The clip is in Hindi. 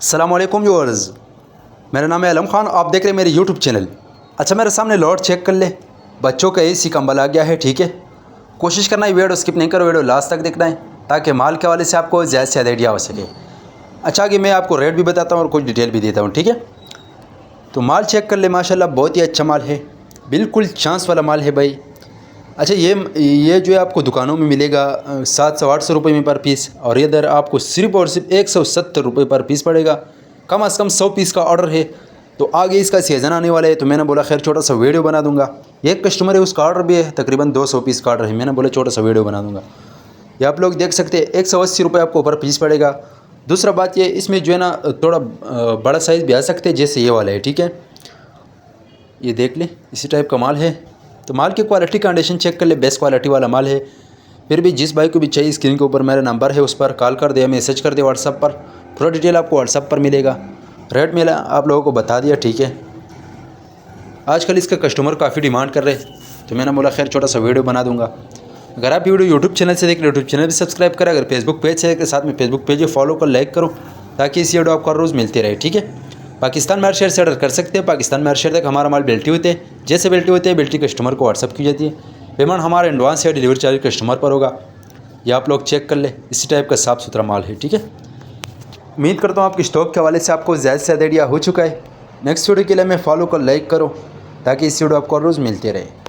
अस्सलामुअलैकुम व्यूअर्स, मेरा नाम है आलम खान। आप देख रहे हैं मेरे यूट्यूब चैनल। अच्छा, मेरे सामने लॉट चेक कर ले। बच्चों का एसी कंबल आ गया है, ठीक है। कोशिश करना है वीडियो स्किप नहीं करो, वीडियो लास्ट तक देखना है ताकि माल के हवाले से आपको ज़्यादा से ज़्यादा आइडिया हो सके। अच्छा, आगे मैं आपको रेट भी बताता हूँ और कुछ डिटेल भी देता हूँ, ठीक है। तो माल चेक कर ले, माशाल्लाह बहुत ही अच्छा माल है, बिल्कुल चांस वाला माल है भाई। अच्छा, ये जो है आपको दुकानों में मिलेगा 700-800 रुपये में पर पीस, और इधर आपको सिर्फ़ और सिर्फ 170 रुपये पर पीस पड़ेगा। कम से कम 100 पीस का ऑर्डर है। तो आगे इसका सीज़न आने वाला है, तो मैंने बोला खैर छोटा सा वीडियो बना दूंगा। एक कस्टमर है, उसका ऑर्डर भी है, तकरीबन 200 पीस का ऑर्डर है। मैंने बोला छोटा सा वीडियो बना दूंगा। ये आप लोग देख सकते हैं, 180 रुपये आपको पर पीस पड़ेगा। दूसरा बात ये, इसमें जो है ना थोड़ा बड़ा साइज़ भी आ सकते हैं, जैसे ये वाला है, ठीक है। ये देख लें, इसी टाइप का माल है। तो माल की क्वालिटी कंडीशन चेक कर ले, बेस्ट क्वालिटी वाला माल है। फिर भी जिस भाई को भी चाहिए, स्क्रीन के ऊपर मेरा नंबर है, उस पर कॉल कर दे, मैसेज कर दे व्हाट्सअप पर। पूरा डिटेल आपको व्हाट्सअप पर मिलेगा। रेट मिला आप लोगों को बता दिया, ठीक है। आजकल इसका कस्टमर काफ़ी डिमांड कर रहे, तो मैंने बोला खैर छोटा सा वीडियो बना दूंगा। अगर आप वीडियो यूट्यूब चैनल से देख रहे, यूट्यूब चैनल भी सब्सक्राइब करें। अगर फेसबुक पेज से के साथ में फेसबुक पेज फॉलो कर, लाइक करो, ताकि इस वीडियो आपको हर रोज़ मिलती रहे, ठीक है। पाकिस्तान में हर शहर से ऑर्डर कर सकते हैं। पाकिस्तान में हर शहर तक हमारा माल बेल्टी होते हैं। जैसे बेल्टी होते हैं, बेल्टी कस्टमर को व्हाट्सअप की जाती है। पेमेंट हमारा एडवांस या डिलीवरी चार्ज कस्टमर पर होगा। ये आप लोग चेक कर ले, इसी टाइप का साफ़ सुथरा माल है, ठीक है। उम्मीद करता हूँ आपके स्टॉक के हवाले से आपको ज़्यादा से ज़्यादा आइडिया हो चुका है। नेक्स्ट वीडियो के लिए मैं फॉलो कर, लाइक करो, ताकि इस वीडियो आपको हर रोज़ मिलते रहे।